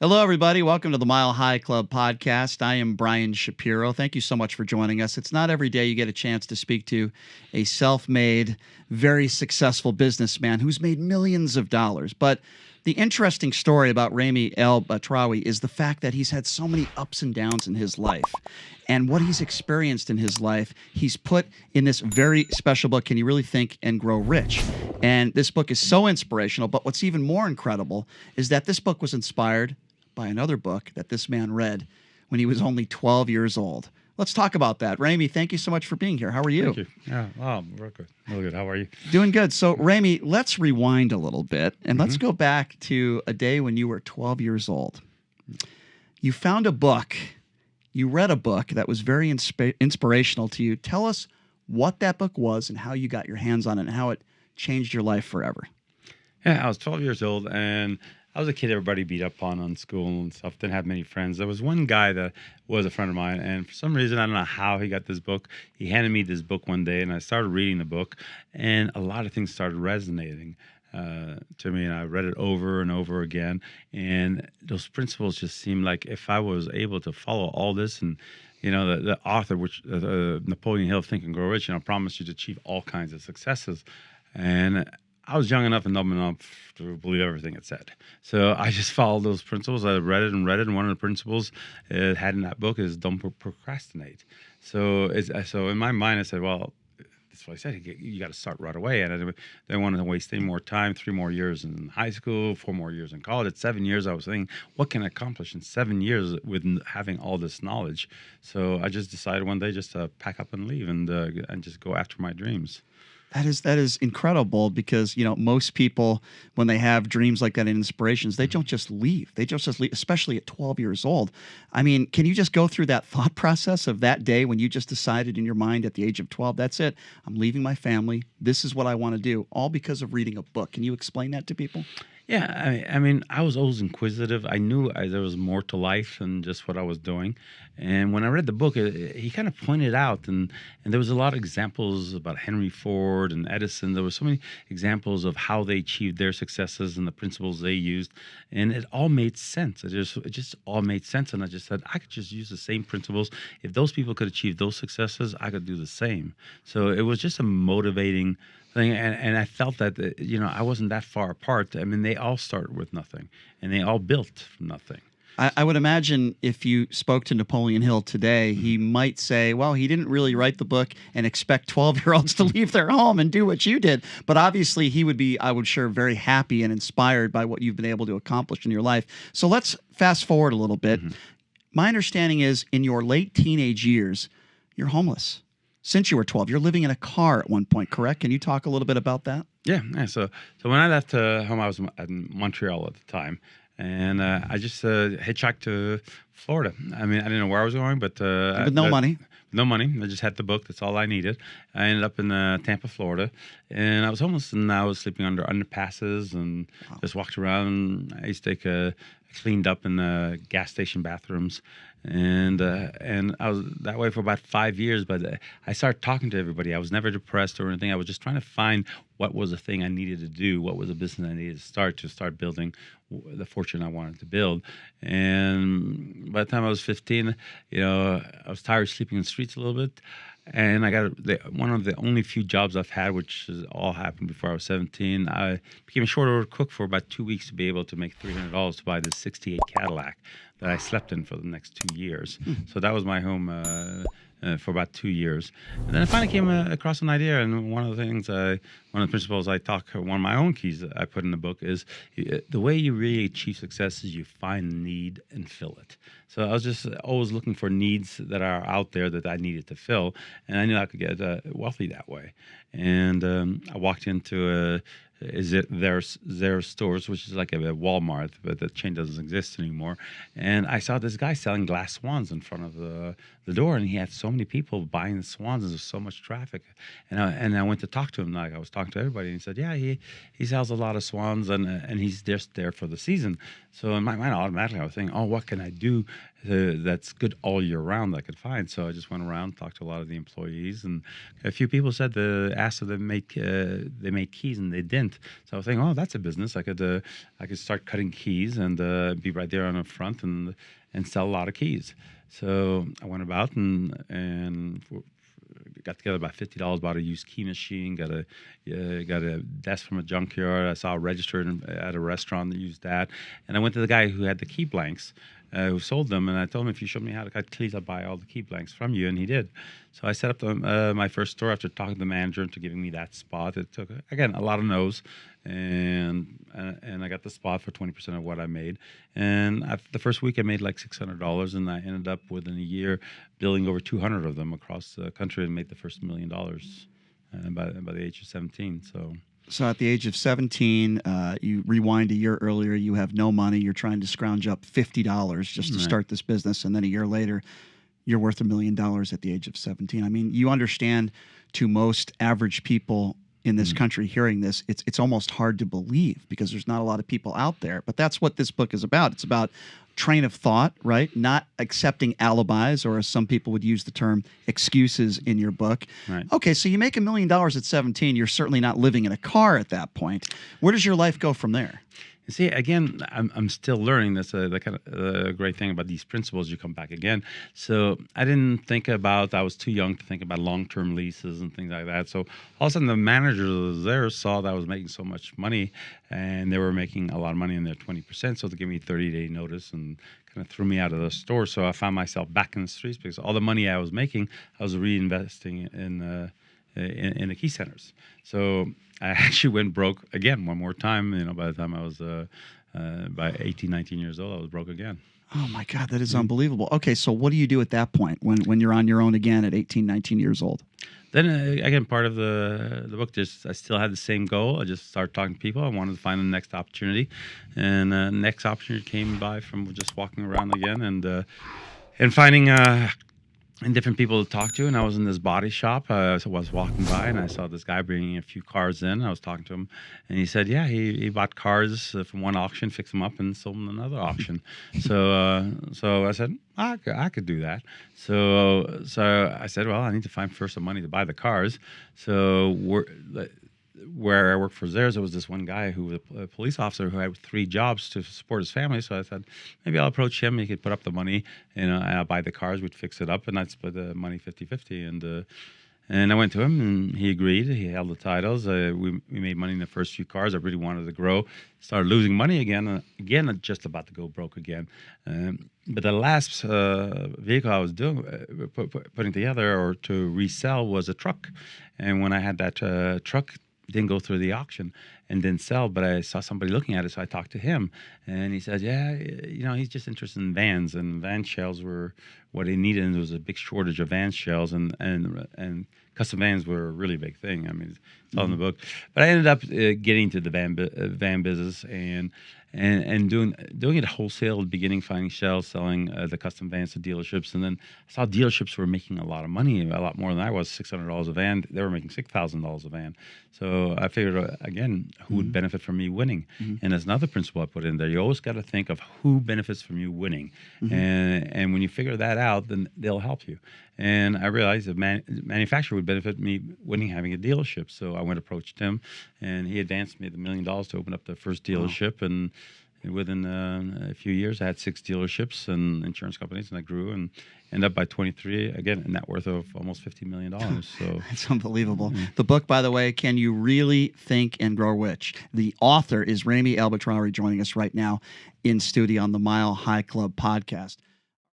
Hello, everybody. Welcome to the Mile High Club podcast. I am Brian Shapiro. Thank you so much for joining us. It's not every day you get a chance to speak to a self-made, very successful businessman who's made millions of dollars. But the interesting story about Ramy El-Batrawi is the fact that he's had so many ups and downs in his life. And what he's experienced in his life, he's put in this very special book, Can You Really Think and Grow Rich? And this book is so inspirational. But what's even more incredible is that this book was inspired by another book that this man read when he was only 12 years old. Let's talk about that. Ramy, thank you so much for being here. How are you? Thank you. Yeah, real good. Real good. How are you? Doing good. So, Ramy, let's rewind a little bit and let's go back to a day when you were 12 years old. You found a book. You read a book that was very inspirational to you. Tell us what that book was and how you got your hands on it and how it changed your life forever. Yeah, I was 12 years old and I was a kid everybody beat up on school and stuff. Didn't have many friends. There was one guy that was a friend of mine, and for some reason, I don't know how he got this book. He handed me this book one day, and I started reading the book, and a lot of things started resonating to me, and I read it over and over again, and those principles just seemed like if I was able to follow all this and the author, which Napoleon Hill, Think and Grow Rich, promised you to achieve all kinds of successes. And I was young enough and dumb enough to believe everything it said. So I just followed those principles. I read it, and one of the principles it had in that book is don't procrastinate. So in my mind, I said, well, that's what I said. You got to start right away. And I didn't want to waste any more time, 3 more years in high school, 4 more years in college. At 7 years, I was thinking, what can I accomplish in 7 years with having all this knowledge? So I just decided one day just to pack up and leave and just go after my dreams. That is incredible because, most people, when they have dreams like that and inspirations, they don't just leave. They just leave, especially at 12 years old. I mean, can you just go through that thought process of that day when you just decided in your mind at the age of 12, that's it, I'm leaving my family, this is what I want to do, all because of reading a book. Can you explain that to people? Yeah, I mean, I was always inquisitive. I knew there was more to life than just what I was doing. And when I read the book, he kind of pointed out, and there was a lot of examples about Henry Ford and Edison. There were so many examples of how they achieved their successes and the principles they used, and it all made sense. It just all made sense, and I just said I could just use the same principles. If those people could achieve those successes, I could do the same. So it was just a motivating thing, and I felt that I wasn't that far apart. I mean, they all started with nothing, and they all built from nothing. I would imagine if you spoke to Napoleon Hill today, he might say, well, he didn't really write the book and expect 12-year-olds to leave their home and do what you did. But obviously, he would be, I would sure, very happy and inspired by what you've been able to accomplish in your life. So let's fast forward a little bit. My understanding is in your late teenage years, you're homeless. Since you were 12, you're living in a car at one point, correct? Can you talk a little bit about that? Yeah. So when I left home, I was in Montreal at the time, and I just hitchhiked to Florida. I mean, I didn't know where I was going, but with no money. No money. I just had the book. That's all I needed. I ended up in Tampa, Florida, and I was homeless, and I was sleeping under underpasses and just walked around. I used to take cleaned up in the gas station bathrooms, and I was that way for about 5 years. But I started talking to everybody. I was never depressed or anything. I was just trying to find what was the thing I needed to do, what was the business I needed to start building the fortune I wanted to build. And by the time I was 15, I was tired of sleeping in the streets a little bit. And I got one of the only few jobs I've had, which has all happened before I was 17. I became a short order cook for about 2 weeks to be able to make $300 to buy this 68 Cadillac that I slept in for the next 2 years. So that was my home for about 2 years. And then I finally came across an idea, and one of the principles one of my own keys that I put in the book is the way you really achieve success is you find the need and fill it. So I was just always looking for needs that are out there that I needed to fill, and I knew I could get wealthy that way. And I walked into their stores, which is like a Walmart, but the chain doesn't exist anymore. And I saw this guy selling glass swans in front of the door, and he had so many people buying the swans, and there's so much traffic. And I went to talk to him, like I was talking to everybody, and he said, yeah, he sells a lot of swans, and he's just there for the season. So in my mind, automatically I was thinking, oh, what can I do that's good all year round that I could find? So I just went around, talked to a lot of the employees, and a few people said asked if they made keys, and they didn't. front. So I was thinking, oh, that's a business. I could start cutting keys and be right there on the front and sell a lot of keys. So I went about and got together about $50, bought a used key machine, got a desk from a junkyard. I saw a register at a restaurant that used that, and I went to the guy who had the key blanks, who sold them, and I told him, if you show me how to cut keys, I'll buy all the key blanks from you, and he did. So I set up my first store after talking to the manager into giving me that spot. It took, again, a lot of no's, and I got the spot for 20% of what I made. And the first week I made like $600, and I ended up within a year building over 200 of them across the country and made the first $1 million by the age of 17. So at the age of 17, you rewind a year earlier, you have no money, you're trying to scrounge up $50 just to start this business, and then a year later, you're worth $1 million at the age of 17. I mean, you understand, to most average people in this country hearing this, it's almost hard to believe because there's not a lot of people out there. But that's what this book is about. It's about train of thought, right? Not accepting alibis, or as some people would use the term, excuses in your book. Right. Okay, so you make $1 million at 17. You're certainly not living in a car at that point. Where does your life go from there? You see, again, I'm still learning. That's the kind of great thing about these principles. You come back again. So I didn't think about, I was too young to think about long-term leases and things like that. So all of a sudden the managers there saw that I was making so much money, and they were making a lot of money in their 20%. So they gave me a 30-day notice and kind of threw me out of the store. So I found myself back in the streets because all the money I was making, I was reinvesting in the key centers. So I actually went broke again one more time. By the time I was by 18, 19 years old, I was broke again. Oh my God, that is unbelievable. Okay, so what do you do at that point when you're on your own again at 18, 19 years old? Then again, part of the book, I still had the same goal. I just started talking to people. I wanted to find the next opportunity, and next opportunity came by from just walking around again and finding and different people to talk to. And I was in this body shop. I was walking by, and I saw this guy bringing a few cars in. I was talking to him, and he said, yeah, he bought cars from one auction, fixed them up, and sold them in another auction. So I said, I could do that. So I said, well, I need to find first some money to buy the cars. So where I worked for Zares, there was this one guy who was a police officer who had 3 jobs to support his family. So I said, maybe I'll approach him. He could put up the money, and I'll buy the cars. We'd fix it up, and I'd split the money 50-50. And I went to him, and he agreed. He held the titles. We made money in the first few cars. I really wanted to grow. Started losing money again. Again, just about to go broke again. But the last vehicle I was doing, putting together or to resell was a truck. And when I had that truck, didn't go through the auction and didn't sell, but I saw somebody looking at it, so I talked to him, and he said, yeah, he's just interested in vans, and van shells were what he needed, and there was a big shortage of van shells, and custom vans were a really big thing. I mean, it's all in the book. But I ended up getting into the van business and doing it wholesale at the beginning, finding shells, selling the custom vans to dealerships. And then I saw dealerships were making a lot of money, a lot more than I was, $600 a van. They were making $6,000 a van. So I figured, again, who would benefit from me winning? And there's another principle I put in there. You always got to think of who benefits from you winning. And when you figure that out, then they'll help you. And I realized the manufacturer would benefit me winning having a dealership. So I approached him, and he advanced me $1 million to open up the first dealership. And within a few years, I had 6 dealerships and insurance companies, and I grew and ended up by 23, again, a net worth of almost $50 million. So it's unbelievable. The book, by the way, Can You Really Think and Grow Rich? The author is Ramy El-Batrawi, joining us right now in studio on the Mile High Club podcast.